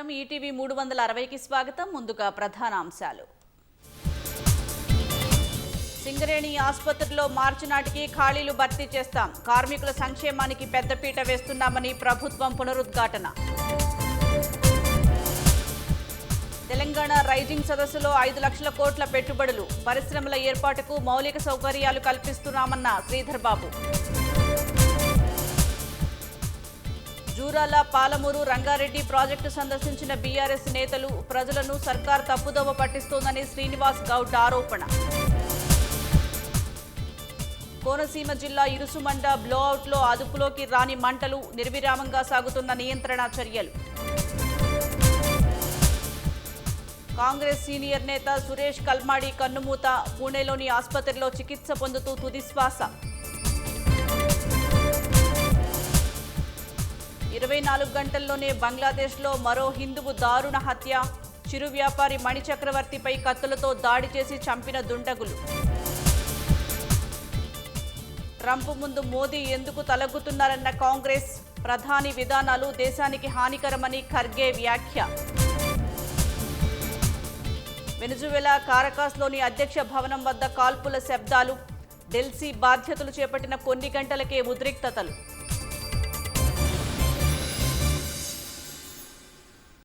నమస్కారం. ఈటీవీ 360కి స్వాగతం. ముందుగా ప్రధాన అంశాలు. సింగరేణి ఆసుపత్రిలో మార్చి నాటికి ఖాళీలు భర్తీ చేస్తాం. కార్మికుల సంక్షేమానికి పెద్దపీట వేస్తున్నామని ప్రభుత్వం పునరుద్ఘాటన. తెలంగాణ రైజింగ్ సదస్సులో 5 లక్షల కోట్ల పెట్టుబడులు, పరిశ్రమల ఏర్పాటుకు మౌలిక సౌకర్యాలు కల్పిస్తున్నామన్న శ్రీధర్ బాబు. జూరాల, పాలమూరు, రంగారెడ్డి ప్రాజెక్టు సందర్శించిన బీఆర్ఎస్ నేతలు ప్రజలను సర్కార్ తప్పుదోవ పట్టిస్తోందని శ్రీనివాస్ గౌడ్ ఆరోపణ. కోనసీమ జిల్లా ఇరుసుమండ బ్లోఅవుట్లో అదుపులోకి రాని మంటలు, నిర్విరామంగా సాగుతున్న నియంత్రణ చర్యలు. కాంగ్రెస్ సీనియర్ నేత సురేష్ కల్మాడి కన్నుమూత, పూణేలోని ఆసుపత్రిలో చికిత్స పొందుతూ తుదిశ్వాస. 24 గంటల్లోనే బంగ్లాదేశ్లో మరో హిందువు దారుణ హత్య, చిరు వ్యాపారి మణి చక్రవర్తిపై కత్తులతో దాడి చేసి చంపిన దుండగులు. ట్రంప్ ముందు మోదీ ఎందుకు తలగ్గుతున్నారన్న కాంగ్రెస్, ప్రధాని విధానాలు దేశానికి హానికరమని ఖర్గే వ్యాఖ్య. వెనిజువెలా కారకాస్లోని అధ్యక్ష భవనం వద్ద కాల్పుల శబ్దాలు, డెల్సీ బాధ్యతలు చేపట్టిన కొన్ని గంటలకే ఉద్రిక్తతలు.